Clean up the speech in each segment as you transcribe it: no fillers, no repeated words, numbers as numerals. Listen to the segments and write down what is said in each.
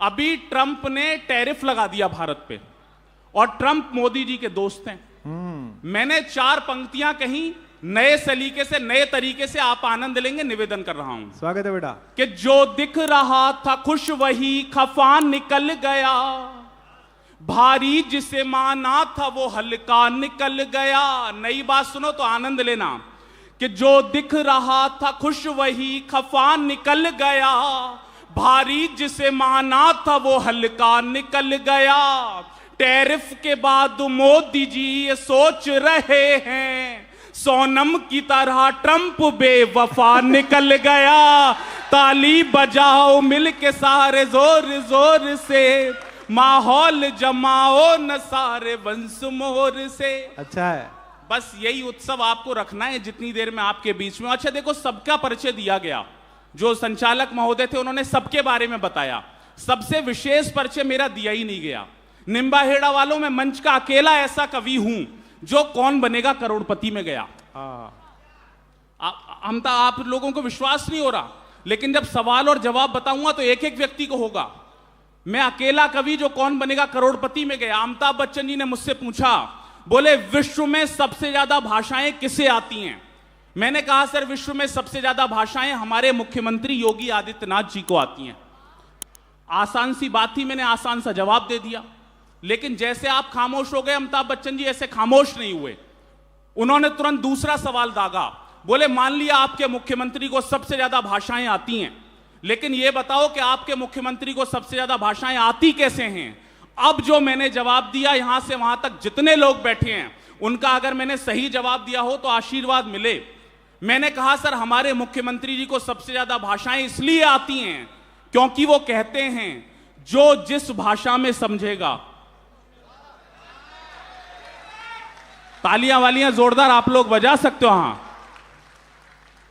अभी ट्रंप ने टैरिफ लगा दिया भारत पे, और ट्रंप मोदी जी के दोस्त हैं। मैंने 4 पंक्तियां कही, नए सलीके से, नए तरीके से आप आनंद लेंगे, निवेदन कर रहा हूं। स्वागत है बेटा। कि जो दिख रहा था खुश वही खफा निकल गया, भारी जिसे माना था वो हल्का निकल गया। नई बात सुनो तो आनंद लेना, कि जो दिख रहा था खुश वही खफा निकल गया, भारी जिसे माना था वो हल्का निकल गया। टैरिफ के बाद मोदी जी ये सोच रहे हैं, सोनम की तरह ट्रंप बेवफा निकल गया। ताली बजाओ मिल के सारे जोर जोर से, माहौल जमाओ न सारे वंश मोर से। अच्छा है, बस यही उत्सव आपको रखना है जितनी देर में आपके बीच में। अच्छा देखो, सबका परिचय दिया गया, जो संचालक महोदय थे उन्होंने सबके बारे में बताया। सबसे विशेष परिचय मेरा दिया ही नहीं गया। निम्बाहेड़ा वालों में मंच का अकेला ऐसा कवि हूं जो कौन बनेगा करोड़पति में गया। आप लोगों को विश्वास नहीं हो रहा, लेकिन जब सवाल और जवाब बताऊंगा तो एक एक व्यक्ति को होगा। मैं अकेला कवि जो कौन बनेगा करोड़पति में गया। अमिताभ बच्चन जी ने मुझसे पूछा, बोले विश्व में सबसे ज्यादा भाषाएं किसे आती हैं? मैंने कहा सर, विश्व में सबसे ज्यादा भाषाएं हमारे मुख्यमंत्री योगी आदित्यनाथ जी को आती हैं। आसान सी बात थी, मैंने आसान सा जवाब दे दिया। लेकिन जैसे आप खामोश हो गए अमिताभ बच्चन जी, ऐसे खामोश नहीं हुए। उन्होंने तुरंत दूसरा सवाल दागा। बोले मान लिया आपके मुख्यमंत्री को सबसे ज्यादा भाषाएं आती हैं, लेकिन यह बताओ कि आपके मुख्यमंत्री को सबसे ज्यादा भाषाएं आती कैसे हैं? अब जो मैंने जवाब दिया, यहां से वहां तक जितने लोग बैठे हैं उनका अगर मैंने सही जवाब दिया हो तो आशीर्वाद मिले। मैंने कहा सर, हमारे मुख्यमंत्री जी को सबसे ज्यादा भाषाएं इसलिए आती हैं क्योंकि वो कहते हैं जो जिस भाषा में समझेगा। तालियां वालियां जोरदार आप लोग बजा सकते हो, हां,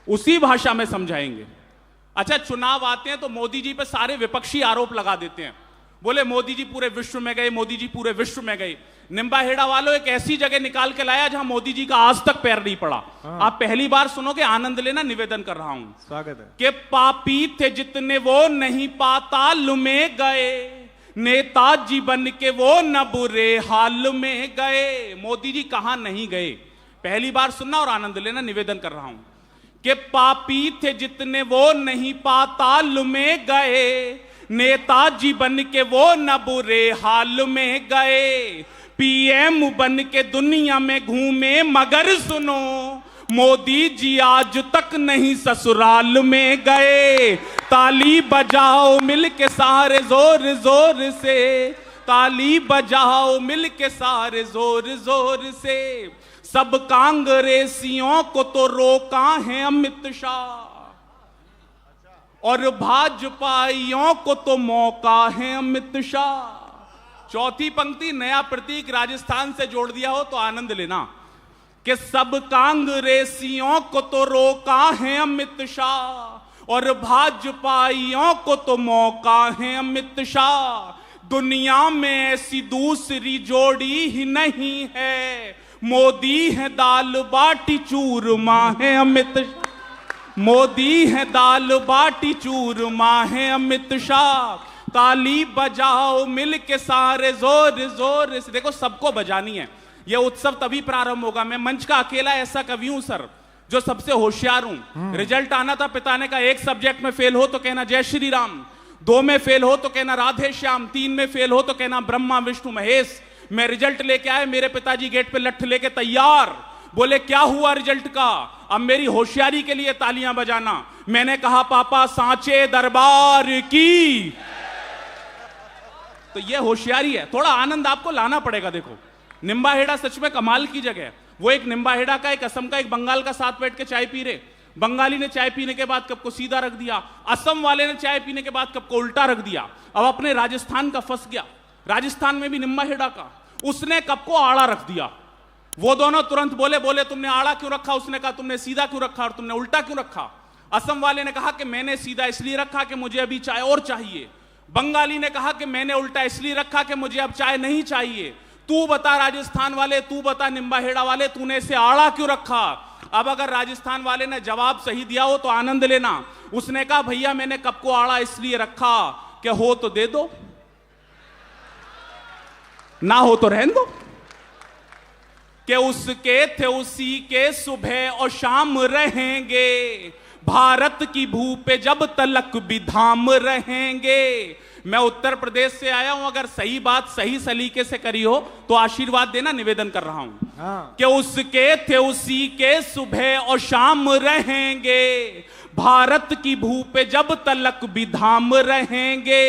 उसी भाषा में समझाएंगे। अच्छा, चुनाव आते हैं तो मोदी जी पे सारे विपक्षी आरोप लगा देते हैं। बोले मोदी जी पूरे विश्व में गए, मोदी जी पूरे विश्व में गए। निम्बाहेड़ा वालों एक ऐसी जगह निकाल के लाया जहां मोदी जी का आज तक पैर नहीं पड़ा। आप पहली बार सुनोगे, आनंद लेना, निवेदन कर रहा हूं। स्वागत है। कि पापी थे जितने वो नहीं पाताल में गए, नेताजी बन के वो न बुरे हाल में गए। मोदी जी कहां नहीं गए? पहली बार सुनना और आनंद लेना, निवेदन कर रहा हूं। कि पापी थे जितने वो नहीं पाताल में गए, नेताजी बन के वो न बुरे हाल में गए। पीएम बन के दुनिया में घूमे मगर सुनो, मोदी जी आज तक नहीं ससुराल में गए। ताली बजाओ मिल के सारे जोर जोर से, ताली बजाओ मिल के सारे जोर जोर से। सब कांग्रेसियों को तो रोका है अमित शाह, और भाजपाइयों को तो मौका है अमित शाह। चौथी पंक्ति नया प्रतीक राजस्थान से जोड़ दिया हो तो आनंद लेना, कि सब कांग्रेसियों को तो रोका है अमित शाह, और भाजपाइयों को तो मौका है अमित शाह। दुनिया में ऐसी दूसरी जोड़ी ही नहीं है, मोदी है दाल बाटी चूरमा है अमित शाह, मोदी है दाल बाटी चूरमा है अमित शाह। ताली बजाओ मिल के सारे जोर जोर से। देखो, सबको बजानी है। यह उत्सव तभी प्रारंभ होगा। मैं मंच का अकेला ऐसा कवि हूं सर जो सबसे होशियार हूं। रिजल्ट आना था पिताने का, 1 सब्जेक्ट में फेल हो तो कहना जय श्री राम, 2 में फेल हो तो कहना राधे श्याम, 3 में फेल हो तो कहना ब्रह्मा विष्णु महेश। मैं रिजल्ट लेके आए, मेरे पिताजी गेट पे लठ लेके तैयार। बोले क्या हुआ रिजल्ट का? अब मेरी होशियारी के लिए तालियां बजाना। मैंने कहा पापा सांचे दरबार की। तो यह होशियारी है, थोड़ा आनंद आपको लाना पड़ेगा। देखो, निम्बाहेड़ा सच में कमाल की जगह है। वो एक निम्बाहेड़ा का, एक असम का, एक बंगाल का साथ बैठ के चाय पी रहे। बंगाली ने चाय पीने के बाद कप को सीधा रख दिया, असम वाले ने चाय पीने के बाद कप को उल्टा रख दिया। अब अपने राजस्थान का फंस गया, राजस्थान में भी निम्बाहेड़ा का, उसने कप को आड़ा रख दिया। वो दोनों तुरंत बोले तुमने आड़ा क्यों रखा? उसने कहा तुमने सीधा क्यों रखा और तुमने उल्टा क्यों रखा? असम वाले ने कहा कि मैंने सीधा इसलिए रखा कि मुझे अभी चाय और चाहिए। बंगाली ने कहा कि मैंने उल्टा इसलिए रखा कि मुझे अब चाय नहीं चाहिए। तू बता राजस्थान वाले, तू बता निम्बाहेड़ा वाले, तूने इसे आड़ा क्यों रखा? अब अगर राजस्थान वाले ने जवाब सही दिया हो तो आनंद लेना। उसने कहा भैया मैंने कप को आड़ा इसलिए रखा कि हो तो दे दो, ना हो तो रहने दो। कि उसके थे उसी के सुबह और शाम रहेंगे, भारत की भू पे जब तलक भी धाम रहेंगे। मैं उत्तर प्रदेश से आया हूं, अगर सही बात सही सलीके से करी हो तो आशीर्वाद देना, निवेदन कर रहा हूं। कि उसके थे उसी के सुबह और शाम रहेंगे, भारत की भू पे जब तलक भी धाम रहेंगे।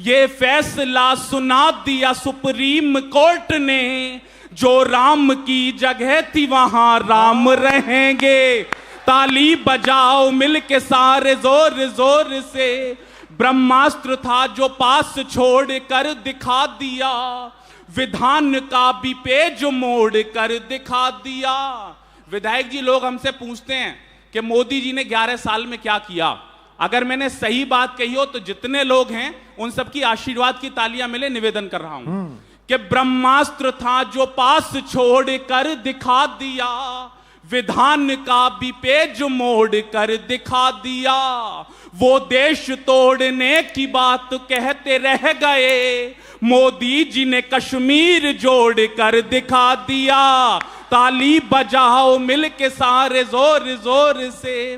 ये फैसला सुना दिया सुप्रीम कोर्ट ने, जो राम की जगह थी वहां राम रहेंगे। ताली बजाओ मिलके सारे जोर जोर से, ब्रह्मास्त्र था जो पास छोड़ कर दिखा दिया, विधान का भी पेज मोड़ कर दिखा दिया। विधायक जी, लोग हमसे पूछते हैं कि मोदी जी ने 11 साल में क्या किया। अगर मैंने सही बात कही हो तो जितने लोग हैं उन सबकी आशीर्वाद की तालियां मिले, निवेदन कर रहा हूं कि ब्रह्मास्त्र था जो पास छोड़ कर दिखा दिया, विधान का भी पेज मोड़ कर दिखा दिया। वो देश तोड़ने की बात कहते रह गए, मोदी जी ने कश्मीर जोड़ कर दिखा दिया। ताली बजाओ मिलके सारे जोर जोर से,